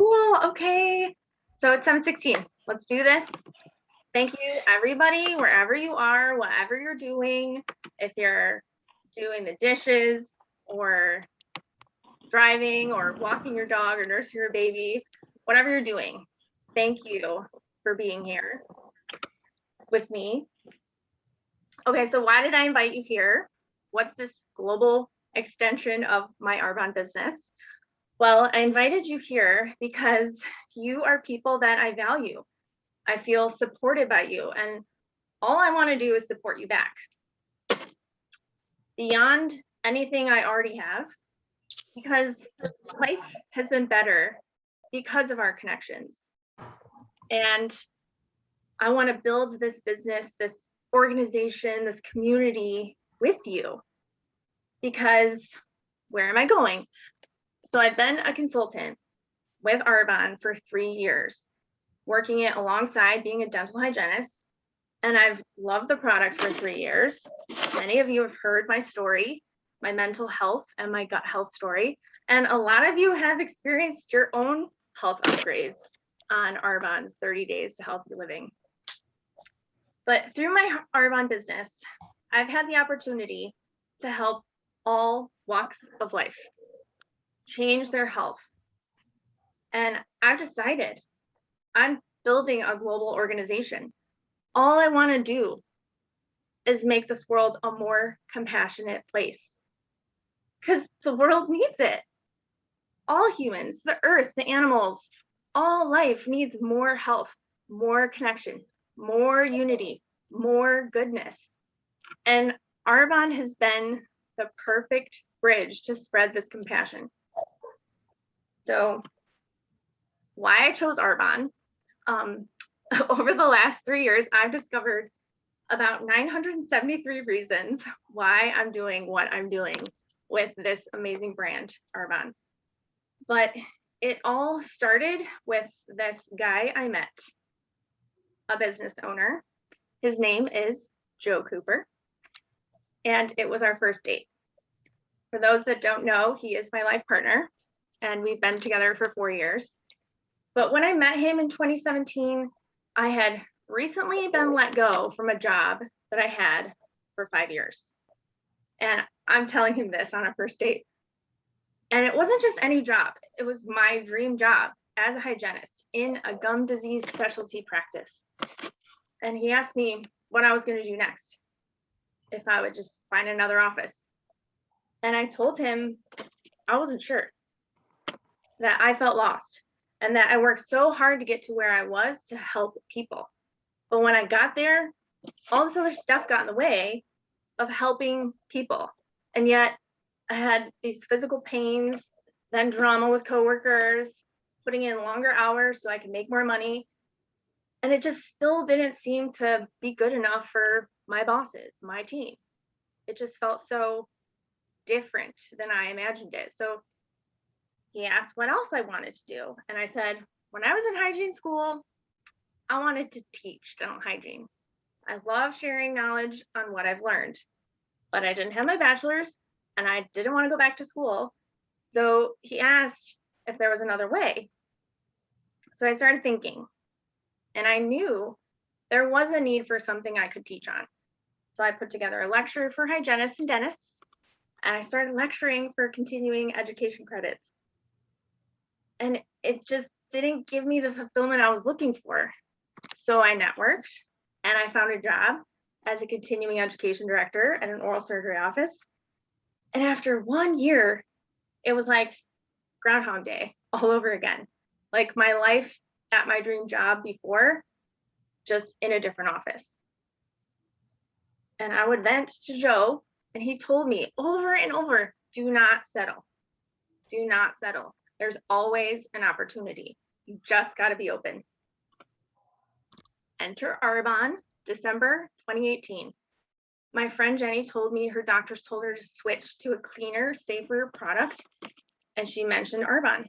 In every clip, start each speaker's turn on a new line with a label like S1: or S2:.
S1: Cool. Okay. So it's 7:16. Let's do this. Thank you, everybody, wherever you are, whatever you're doing. If you're doing the dishes or driving or walking your dog or nursing your baby, whatever you're doing, thank you for being here with me. Okay, so why did I invite you here? What's this global extension of my Arbonne business? Well, I invited you here because you are people that I value. I feel supported by you, and all I want to do is support you back. Beyond anything I already have, because life has been better because of our connections. And I want to build this business, this organization, this community with you. Because where am I going? So I've been a consultant with Arbonne for 3 years, working it alongside being a dental hygienist. And I've loved the products for 3 years. Many of you have heard my story, my mental health and my gut health story. And a lot of you have experienced your own health upgrades on Arbonne's 30 Days to Healthy Living. But through my Arbonne business, I've had the opportunity to help all walks of life change their health. And I've decided I'm building a global organization. All I want to do is make this world a more compassionate place, because the world needs it. All humans, the earth, the animals, all life needs more health, more connection, more unity, more goodness. And Arbonne has been the perfect bridge to spread this compassion. So why I chose Arbonne, over the last 3 years, I've discovered about 973 reasons why I'm doing what I'm doing with this amazing brand, Arbonne. But it all started with this guy I met, a business owner. His name is Joe Cooper, and it was our first date. For those that don't know, he is my life partner, and we've been together for 4 years. But when I met him in 2017, I had recently been let go from a job that I had for 5 years. And I'm telling him this on a first date. And it wasn't just any job, it was my dream job as a hygienist in a gum disease specialty practice. And he asked me what I was going to do next, if I would just find another office. And I told him I wasn't sure, that I felt lost, and that I worked so hard to get to where I was to help people. But when I got there, all this other stuff got in the way of helping people. And yet I had these physical pains, then drama with coworkers, putting in longer hours so I could make more money. And it just still didn't seem to be good enough for my bosses, my team. It just felt so different than I imagined it. So he asked what else I wanted to do. And I said, when I was in hygiene school, I wanted to teach dental hygiene. I love sharing knowledge on what I've learned, but I didn't have my bachelor's and I didn't want to go back to school. So he asked if there was another way. So I started thinking, and I knew there was a need for something I could teach on. So I put together a lecture for hygienists and dentists, and I started lecturing for continuing education credits. And it just didn't give me the fulfillment I was looking for. So I networked and I found a job as a continuing education director at an oral surgery office. And after 1 year, it was like Groundhog Day all over again. Like my life at my dream job before, just in a different office. And I would vent to Joe, and he told me over and over, do not settle. Do not settle. There's always an opportunity. You just got to be open. Enter Arbonne, December 2018. My friend Jenny told me her doctors told her to switch to a cleaner, safer product, and she mentioned Arbonne.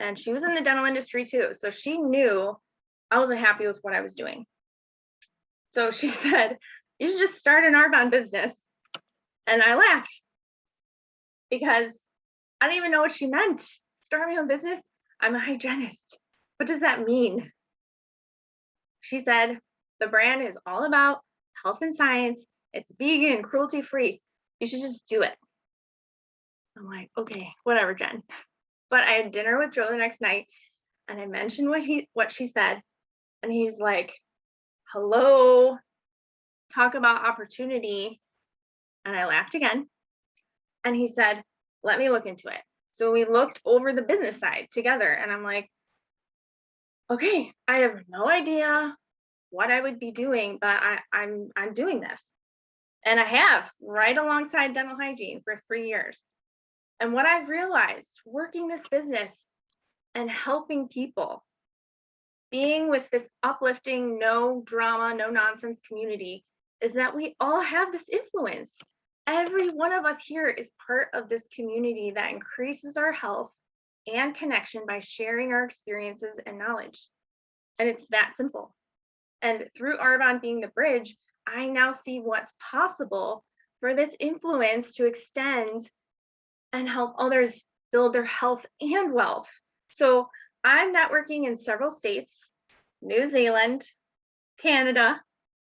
S1: And she was in the dental industry too, so she knew I wasn't happy with what I was doing. So she said, you should just start an Arbonne business. And I laughed because I didn't even know what she meant. Start my own business. I'm a hygienist. What does that mean? She said, the brand is all about health and science. It's vegan, cruelty free. You should just do it. I'm like, okay, whatever, Jen. But I had dinner with Joe the next night and I mentioned what she said. And he's like, hello, talk about opportunity. And I laughed again. And he said, let me look into it. So we looked over the business side together. And I'm like, okay, I have no idea what I would be doing, but I'm doing this. And I have right alongside dental hygiene for 3 years. And what I've realized working this business and helping people, being with this uplifting, no drama, no nonsense community, is that we all have this influence. Every one of us here is part of this community that increases our health and connection by sharing our experiences and knowledge. And it's that simple. And through Arbonne being the bridge, I now see what's possible for this influence to extend and help others build their health and wealth. So I'm networking in several states, New Zealand, Canada.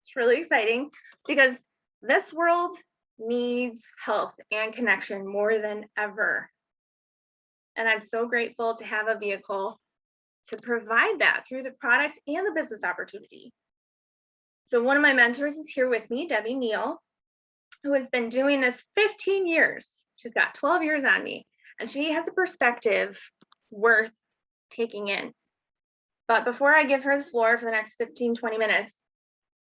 S1: It's really exciting because this world needs health and connection more than ever. And I'm so grateful to have a vehicle to provide that through the products and the business opportunity. So one of my mentors is here with me, Debbie Neal, who has been doing this 15 years. She's got 12 years on me, and she has a perspective worth taking in. But before I give her the floor for the next 15, 20 minutes,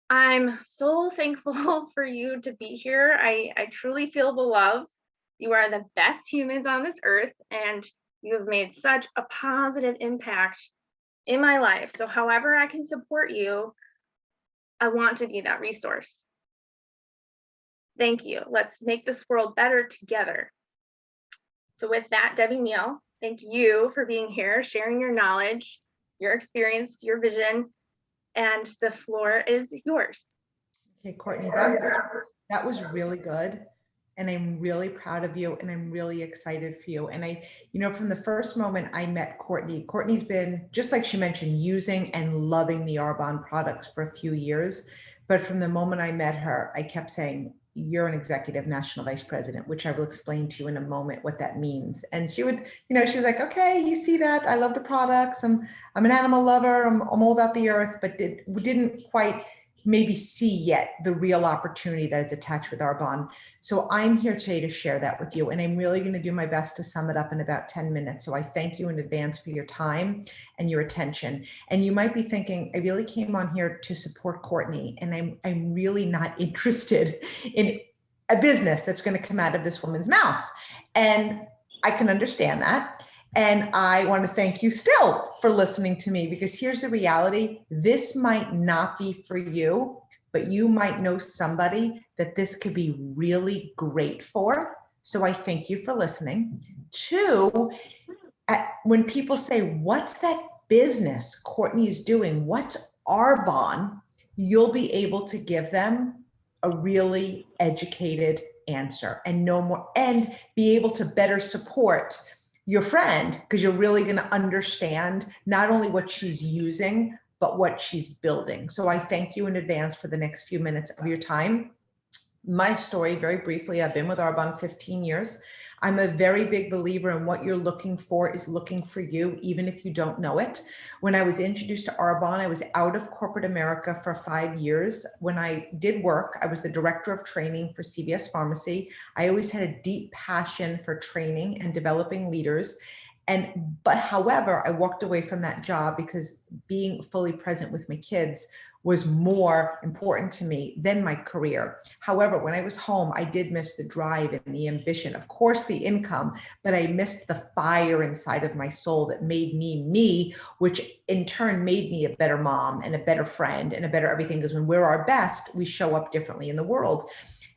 S1: I'm so thankful for you to be here. I truly feel the love. You are the best humans on this earth, and you have made such a positive impact in my life. So however I can support you, I want to be that resource. Thank you. Let's make this world better together. So with that, Debbie Neal, thank you for being here, sharing your knowledge, your experience, your vision, and the floor is yours.
S2: Okay, Courtney, that was really good. And I'm really proud of you and I'm really excited for you. And from the first moment I met Courtney, Courtney's been, just like she mentioned, using and loving the Arbonne products for a few years. But from the moment I met her, I kept saying, you're an executive national vice president, which I will explain to you in a moment what that means. And she would, she's like, okay, you see that? I love the products. I'm an animal lover. I'm all about the earth, but didn't quite maybe see yet the real opportunity that is attached with Arbonne. So I'm here today to share that with you. And I'm really going to do my best to sum it up in about 10 minutes. So I thank you in advance for your time and your attention. And you might be thinking, I really came on here to support Courtney. And I'm really not interested in a business that's going to come out of this woman's mouth. And I can understand that. And I want to thank you still for listening to me, because here's the reality. This might not be for you, but you might know somebody that this could be really great for. So I thank you for listening. Two, when people say, what's that business Courtney is doing? What's Arbonne? You'll be able to give them a really educated answer and know more and be able to better support your friend, because you're really going to understand not only what she's using, but what she's building. So I thank you in advance for the next few minutes of your time. My story, very briefly, I've been with Arbonne 15 years. I'm a very big believer in what you're looking for is looking for you, even if you don't know it. When I was introduced to Arbonne, I was out of corporate America for 5 years. When I did work, I was the director of training for CVS Pharmacy. I always had a deep passion for training and developing leaders. But however, I walked away from that job because being fully present with my kids was more important to me than my career. However, when I was home, I did miss the drive and the ambition, of course, the income, but I missed the fire inside of my soul that made me me, which in turn made me a better mom and a better friend and a better everything, because when we're our best, we show up differently in the world.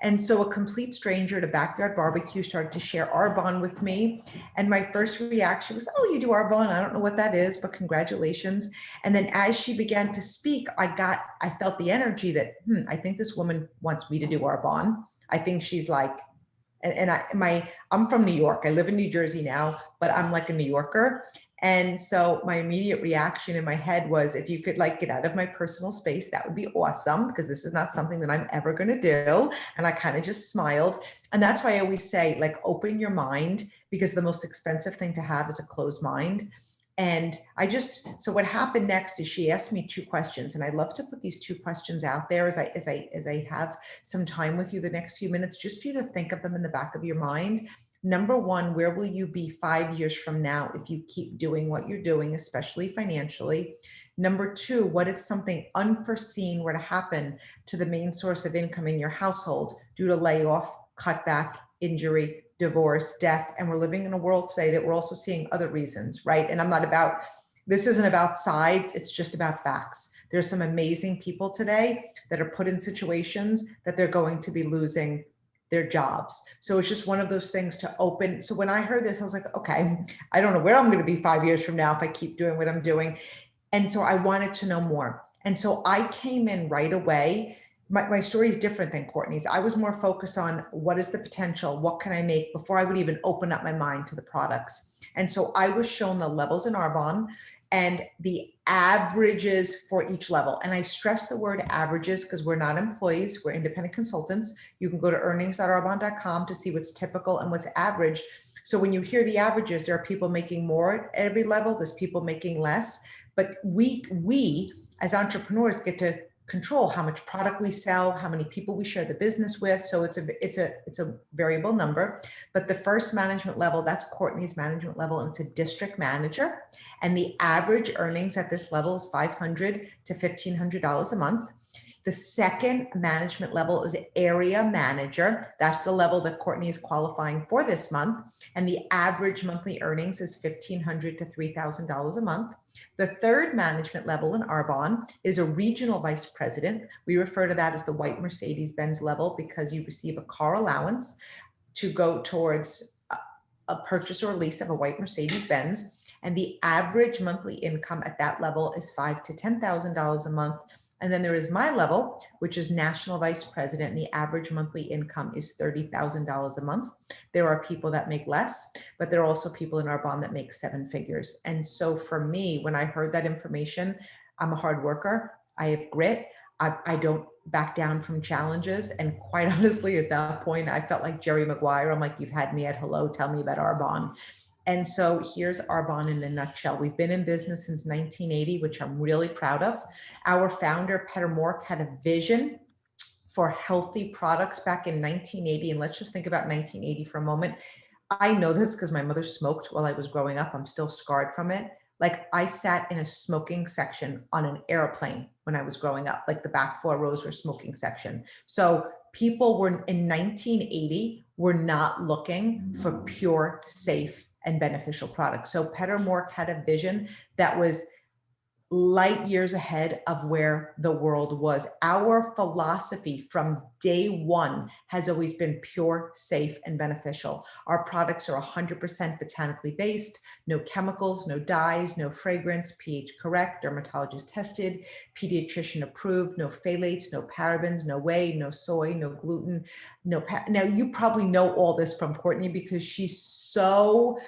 S2: And so a complete stranger at a backyard barbecue started to share Arbonne with me. And my first reaction was, oh, you do Arbonne? I don't know what that is, but congratulations. And then as she began to speak, I felt the energy that, I think this woman wants me to do Arbonne. I think she's like, I'm from New York. I live in New Jersey now, but I'm like a New Yorker. And so my immediate reaction in my head was, if you could like get out of my personal space, that would be awesome, because this is not something that I'm ever going to do. And I kind of just smiled. And that's why I always say, like, open your mind, because the most expensive thing to have is a closed mind. And so what happened next is she asked me 2 questions, and I love to put these 2 questions out there as I have some time with you the next few minutes, just for you to think of them in the back of your mind. Number one, where will you be 5 years from now if you keep doing what you're doing, especially financially? Number two, what if something unforeseen were to happen to the main source of income in your household due to layoff, cutback, injury, divorce, death? And we're living in a world today that we're also seeing other reasons, right? And this isn't about sides, it's just about facts. There's some amazing people today that are put in situations that they're going to be losing their jobs. So it's just one of those things to open. So when I heard this, I was like, okay, I don't know where I'm going to be 5 years from now if I keep doing what I'm doing. And so I wanted to know more. And so I came in right away. My story is different than Courtney's. I was more focused on what is the potential, what can I make, before I would even open up my mind to the products. And so I was shown the levels in Arbonne and the averages for each level. And I stress the word averages because we're not employees, we're independent consultants. You can go to earnings.arbonne.com to see what's typical and what's average. So when you hear the averages, there are people making more at every level, there's people making less. But we as entrepreneurs get to control how much product we sell, how many people we share the business with. So it's a variable number. But the first management level, that's Courtney's management level, and it's a district manager. And the average earnings at this level is $500 to $1,500 a month. The second management level is area manager. That's the level that Courtney is qualifying for this month. And the average monthly earnings is $1,500 to $3,000 a month. The third management level in Arbonne is a regional vice president. We refer to that as the white Mercedes-Benz level, because you receive a car allowance to go towards a purchase or lease of a white Mercedes-Benz. And the average monthly income at that level is $5,000 to $10,000 a month. And then there is my level, which is national vice president, and the average monthly income is $30,000 a month. There are people that make less, but there are also people in Arbonne that make 7 figures. And so for me, when I heard that information, I'm a hard worker. I have grit. I don't back down from challenges. And quite honestly, at that point, I felt like Jerry Maguire. I'm like, you've had me at hello, tell me about Arbonne. And so here's Arbonne in a nutshell. We've been in business since 1980, which I'm really proud of. Our founder, Peter Mork, had a vision for healthy products back in 1980. And let's just think about 1980 for a moment. I know this because my mother smoked while I was growing up. I'm still scarred from it. Like, I sat in a smoking section on an airplane when I was growing up. Like, the back 4 rows were smoking section. So people were in 1980 were not looking for pure, safe, and beneficial products. So Peter Mork had a vision that was light years ahead of where the world was. Our philosophy from day one has always been pure, safe, and beneficial. Our products are 100% botanically based, no chemicals, no dyes, no fragrance, pH correct, dermatologist tested, pediatrician approved, no phthalates, no parabens, no whey, no soy, no gluten, now you probably know all this from Courtney because she's so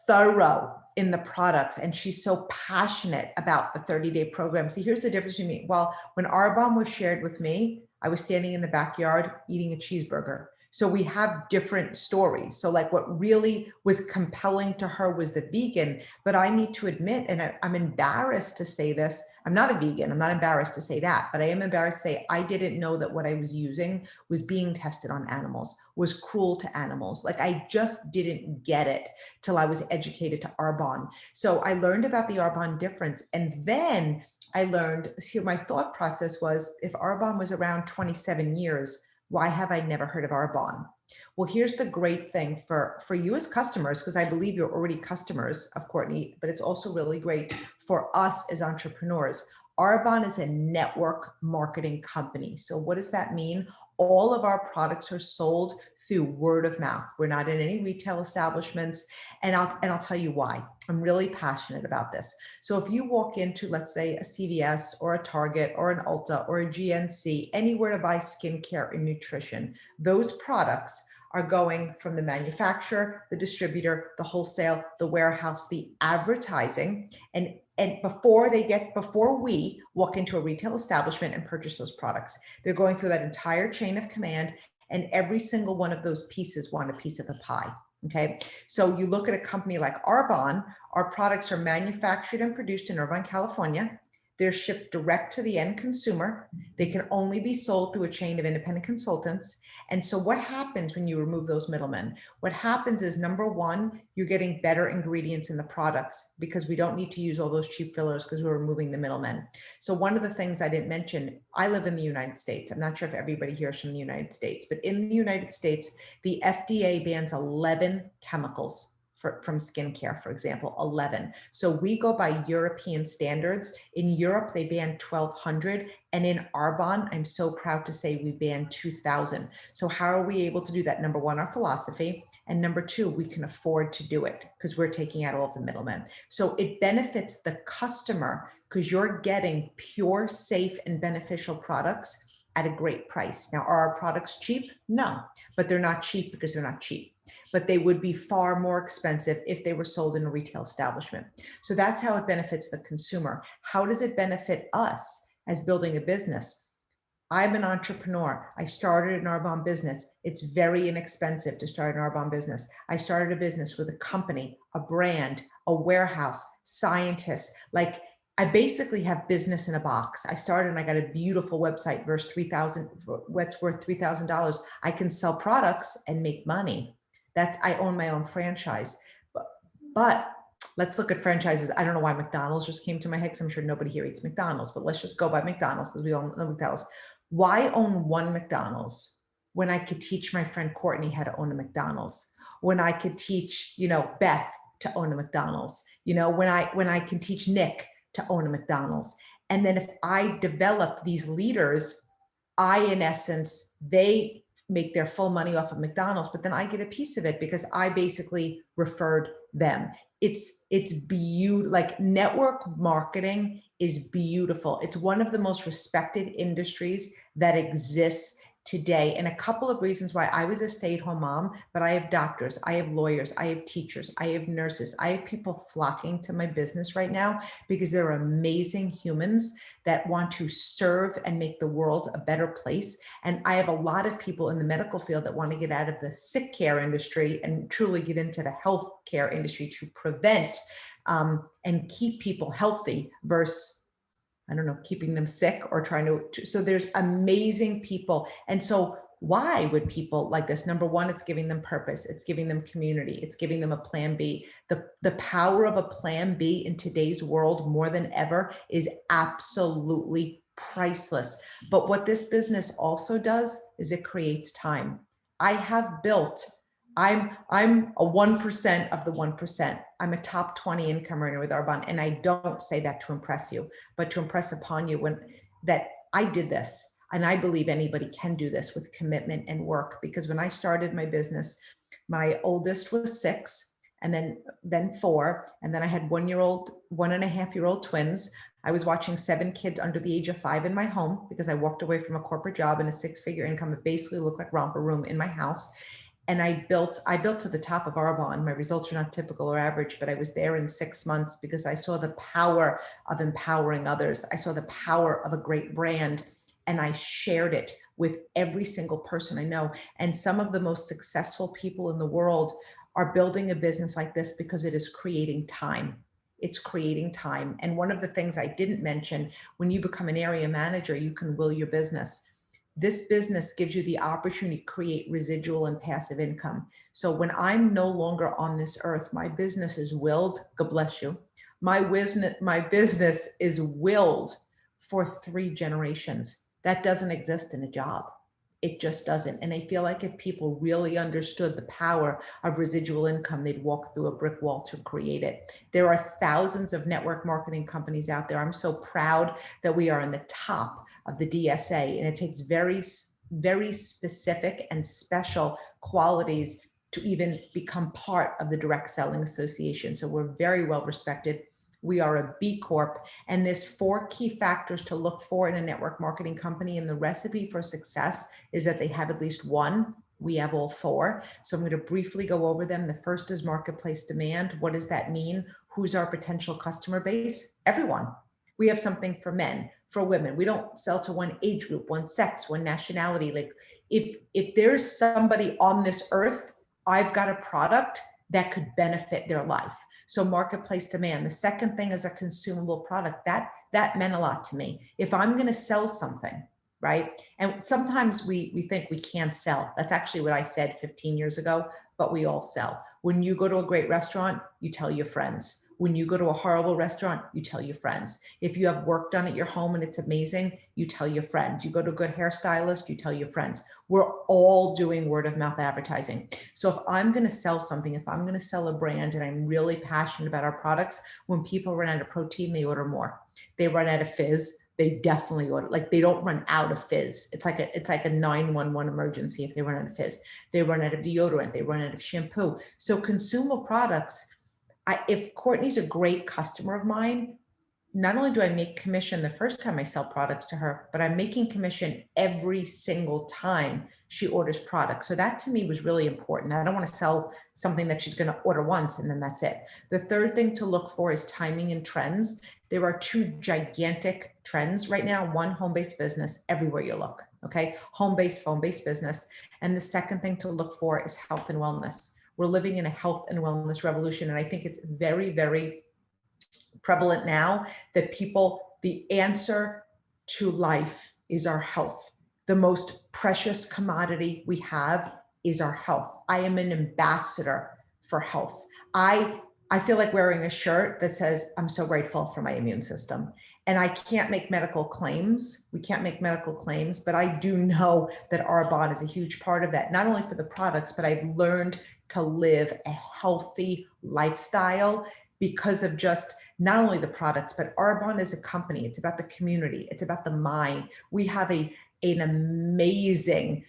S2: thorough in the products and she's so passionate about the 30-day program. See, here's the difference between me. Well, when Arbonne was shared with me, I was standing in the backyard eating a cheeseburger. So we have different stories. So like, what really was compelling to her was the vegan, but I need to admit, and I'm embarrassed to say this, I'm not a vegan, I'm not embarrassed to say that, but I am embarrassed to say I didn't know that what I was using was being tested on animals, was cruel to animals. Like, I just didn't get it till I was educated to Arbonne. So I learned about the Arbonne difference. And then I learned, see, my thought process was, if Arbonne was around 27 years, why have I never heard of Arbonne? Well, here's the great thing for you as customers, because I believe you're already customers of Courtney, but it's also really great for us as entrepreneurs. Arbonne is a network marketing company. So what does that mean? All of our products are sold through word of mouth. We're not in any retail establishments. And I'll tell you why. I'm really passionate about this. So if you walk into, let's say, a CVS or a Target or an Ulta or a GNC, anywhere to buy skincare and nutrition, those products are going from the manufacturer, the distributor, the wholesale, the warehouse, the advertising, and before we walk into a retail establishment and purchase those products, they're going through that entire chain of command, and every single one of those pieces want a piece of the pie. Okay, so you look at a company like Arbonne. Our products are manufactured and produced in Irvine, California. They're shipped direct to the end consumer. They can only be sold through a chain of independent consultants. And so what happens when you remove those middlemen? What happens is, number one, you're getting better ingredients in the products because we don't need to use all those cheap fillers because we're removing the middlemen. So one of the things I didn't mention, I live in the United States. I'm not sure if everybody here is from the United States, but in the United States, the FDA bans 11 chemicals from skincare, for example, 11. So we go by European standards. In Europe, they ban 1,200. And in Arbonne, I'm so proud to say we ban 2,000. So how are we able to do that? Number one, our philosophy. And number two, we can afford to do it because we're taking out all of the middlemen. So it benefits the customer because you're getting pure, safe, and beneficial products at a great price. Now, are our products cheap? No, but they're not cheap because they're not cheap. But they would be far more expensive if they were sold in a retail establishment. So that's how it benefits the consumer. How does it benefit us as building a business? I'm an entrepreneur. I started an Arbonne business. It's very inexpensive to start an Arbonne business. I started a business with a company, a brand, a warehouse, scientists. Like, I basically have business in a box. I started and I got a beautiful website worth $3,000. I can sell products and make money. I own my own franchise. But let's look at franchises. I don't know why McDonald's just came to my head because I'm sure nobody here eats McDonald's, but let's just go by McDonald's because we all know McDonald's. Why own one McDonald's when I could teach my friend Courtney how to own a McDonald's? When I could teach, Beth to own a McDonald's, when I can teach Nick to own a McDonald's. And then if I develop these leaders, in essence, they make their full money off of McDonald's, but then I get a piece of it because I basically referred them. It's beautiful. Like, network marketing is beautiful. It's one of the most respected industries that exists today. And a couple of reasons why: I was a stay-at-home mom, but I have doctors, I have lawyers, I have teachers, I have nurses, I have people flocking to my business right now because they're amazing humans that want to serve and make the world a better place. And I have a lot of people in the medical field that want to get out of the sick care industry and truly get into the health care industry to prevent and keep people healthy versus, I don't know, keeping them sick or trying to, so there's amazing people. And so why would people like this? Number one, it's giving them purpose. It's giving them community. It's giving them a plan B. The power of a plan B in today's world more than ever is absolutely priceless. But what this business also does is it creates time. I'm a 1% of the 1%. I'm a top 20 income earner with Arbonne. And I don't say that to impress you, but to impress upon you that I did this. And I believe anybody can do this with commitment and work. Because when I started my business, my oldest was 6, and then 4. And then I had 1.5-year-old twins. I was watching 7 kids under the age of 5 in my home because I walked away from a corporate job and a 6-figure income. It basically looked like romper room in my house. And I built to the top of Arbonne. My results are not typical or average, but I was there in 6 months because I saw the power of empowering others. I saw the power of a great brand, and I shared it with every single person I know. And some of the most successful people in the world are building a business like this because it is creating time. It's creating time. And one of the things I didn't mention, when you become an area manager, you can will your business. This business gives you the opportunity to create residual and passive income. So when I'm no longer on this earth, my business is willed. God bless you. My business is willed for 3 generations. That doesn't exist in a job. It just doesn't. And I feel like if people really understood the power of residual income, they'd walk through a brick wall to create it. There are thousands of network marketing companies out there. I'm so proud that we are in the top of the DSA, and it takes very, very specific and special qualities to even become part of the Direct Selling Association. So we're very well respected. We are a B Corp, and there's 4 key factors to look for in a network marketing company. And the recipe for success is that they have at least 1, We have all four. So I'm going to briefly go over them. The first is marketplace demand. What does that mean? Who's our potential customer base? Everyone. We have something for men, for women. We don't sell to one age group, one sex, one nationality. Like if there's somebody on this earth, I've got a product that could benefit their life. So marketplace demand. The second thing is a consumable product. That meant a lot to me. If I'm going to sell something, right? And sometimes we think we can't sell. That's actually what I said 15 years ago, but we all sell. When you go to a great restaurant, you tell your friends. When you go to a horrible restaurant, you tell your friends. If you have work done at your home and it's amazing, you tell your friends. You go to a good hairstylist, you tell your friends. We're all doing word of mouth advertising. So if I'm going to sell something, if I'm going to sell a brand and I'm really passionate about our products, when people run out of protein, they order more. They run out of fizz, they definitely order, like they don't run out of fizz. It's like a 911 emergency if they run out of fizz. They run out of deodorant, they run out of shampoo. So consumable products, if Courtney's a great customer of mine, not only do I make commission the first time I sell products to her, but I'm making commission every single time she orders products. So that to me was really important. I don't want to sell something that she's going to order once and then that's it. The third thing to look for is timing and trends. There are two gigantic trends right now. One, home-based business, everywhere you look, okay? Home-based, phone-based business. And the second thing to look for is health and wellness. We're living in a health and wellness revolution. And I think it's very, very prevalent now that the answer to life is our health. The most precious commodity we have is our health. I am an ambassador for health. I feel like wearing a shirt that says, I'm so grateful for my immune system. And I can't make medical claims. We can't make medical claims, but I do know that Arbonne is a huge part of that, not only for the products, but I've learned to live a healthy lifestyle because of just not only the products, but Arbonne is a company. It's about the community. It's about the mind. We have an amazing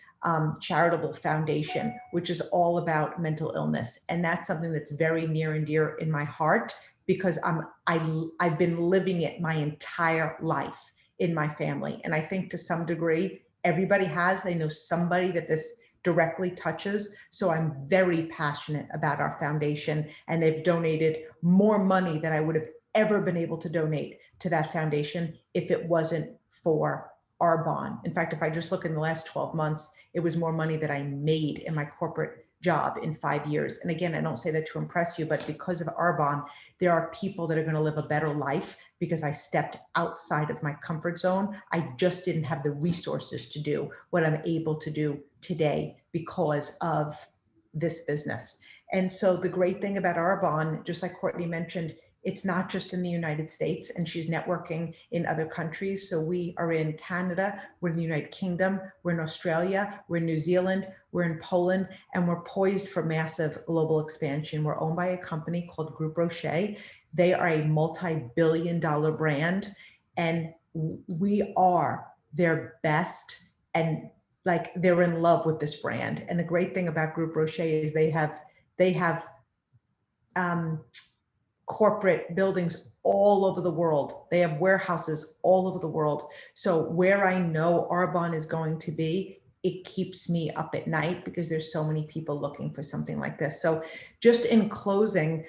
S2: charitable foundation, which is all about mental illness. And that's something that's very near and dear in my heart because I've been living it my entire life in my family. And I think to some degree, everybody has, they know somebody that this directly touches. So I'm very passionate about our foundation, and they've donated more money than I would have ever been able to donate to that foundation if it wasn't for Arbonne. In fact, if I just look in the last 12 months, it was more money that I made in my corporate job in 5 years. And again, I don't say that to impress you, but because of Arbonne, there are people that are going to live a better life because I stepped outside of my comfort zone. I just didn't have the resources to do what I'm able to do today because of this business. And so the great thing about Arbonne, just like Courtney mentioned, it's not just in the United States, and she's networking in other countries. So we are in Canada, we're in the United Kingdom, we're in Australia, we're in New Zealand, we're in Poland, and we're poised for massive global expansion. We're owned by a company called Group Rocher. They are a multi-billion-dollar brand, and we are their best, and like they're in love with this brand. And the great thing about Group Rocher is they have corporate buildings all over the world. They have warehouses all over the world. So where I know Arbonne is going to be, it keeps me up at night because there's so many people looking for something like this. So just in closing,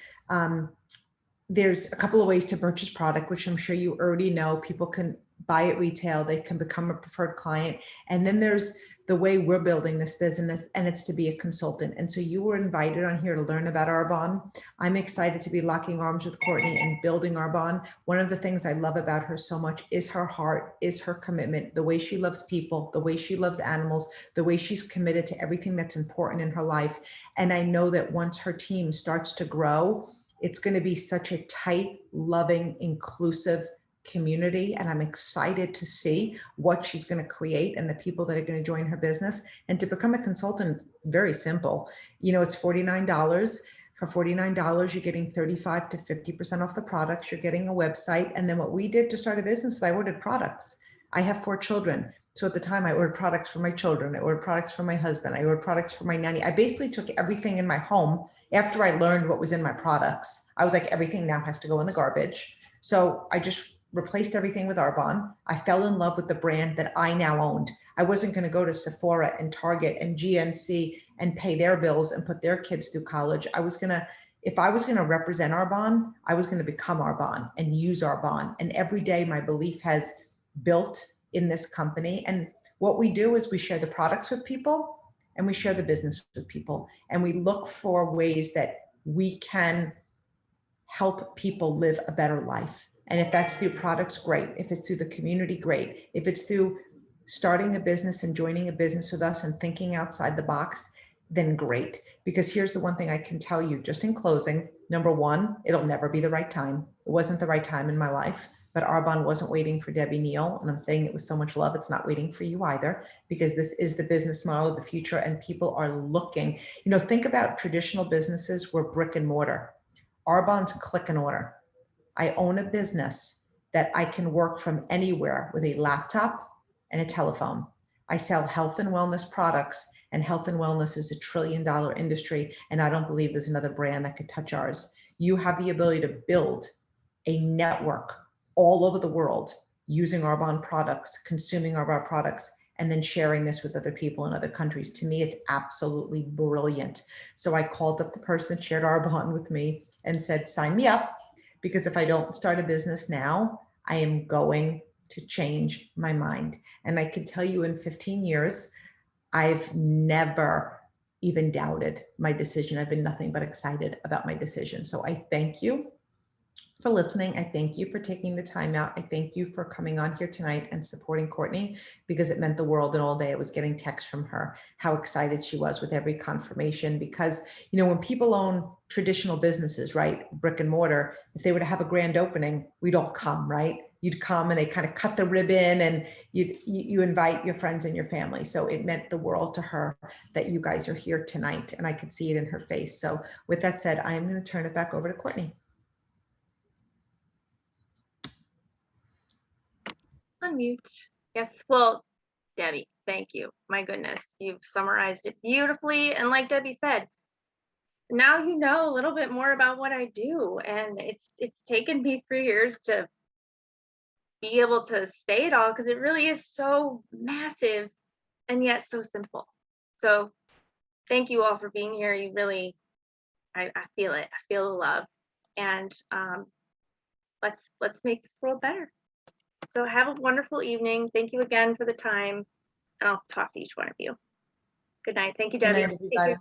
S2: there's a couple of ways to purchase product, which I'm sure you already know. People can buy at retail, they can become a preferred client. And then there's the way we're building this business, and it's to be a consultant. And so you were invited on here to learn about Arbonne. I'm excited to be locking arms with Courtney and building Arbonne. One of the things I love about her so much is her heart, is her commitment, the way she loves people, the way she loves animals, the way she's committed to everything that's important in her life. And I know that once her team starts to grow, it's going to be such a tight, loving, inclusive community. And I'm excited to see what she's going to create and the people that are going to join her business. And to become a consultant, it's very simple. You know, it's $49. For $49, you're getting 35 to 50% off the products. You're getting a website. And then what we did to start a business is I ordered products. I have 4 children. So at the time I ordered products for my children. I ordered products for my husband. I ordered products for my nanny. I basically took everything in my home after I learned what was in my products. I was like, everything now has to go in the garbage. So I just replaced everything with Arbonne. I fell in love with the brand that I now owned. I wasn't going to go to Sephora and Target and GNC and pay their bills and put their kids through college. If I was going to represent Arbonne, I was going to become Arbonne and use Arbonne. And every day my belief has built in this company. And what we do is we share the products with people and we share the business with people. And we look for ways that we can help people live a better life. And if that's through products, great. If it's through the community, great. If it's through starting a business and joining a business with us and thinking outside the box, then great. Because here's the one thing I can tell you just in closing. Number one, it'll never be the right time. It wasn't the right time in my life, but Arbonne wasn't waiting for Debbie Neal. And I'm saying it with so much love. It's not waiting for you either, because this is the business model of the future and people are looking. You know, think about traditional businesses where brick and mortar. Arbonne's click and order. I own a business that I can work from anywhere with a laptop and a telephone. I sell health and wellness products, and health and wellness is $1 trillion industry. And I don't believe there's another brand that could touch ours. You have the ability to build a network all over the world using Arbonne products, consuming Arbonne products, and then sharing this with other people in other countries. To me, it's absolutely brilliant. So I called up the person that shared Arbonne with me and said, sign me up, because if I don't start a business now, I am going to change my mind. And I can tell you in 15 years, I've never even doubted my decision. I've been nothing but excited about my decision. So I thank you for listening. I thank you for taking the time out. I thank you for coming on here tonight and supporting Courtney, because it meant the world. And all day I was getting texts from her, how excited she was with every confirmation. Because, you know, when people own traditional businesses, right, brick and mortar, if they were to have a grand opening, we'd all come, right? You'd come and they kind of cut the ribbon and you invite your friends and your family. So it meant the world to her that you guys are here tonight, and I could see it in her face. So with that said, I'm going to turn it back over to Courtney.
S1: Unmute. Yes. Well, Debbie, thank you. My goodness, you've summarized it beautifully. And like Debbie said, now you know a little bit more about what I do. And it's taken me 3 years to be able to say it all, because it really is so massive and yet so simple. So thank you all for being here. You really, I feel it. I feel the love. And let's make this world better. So have a wonderful evening. Thank you again for the time, and I'll talk to each one of you. Good night. Thank you, Debbie.
S2: Good night, everybody.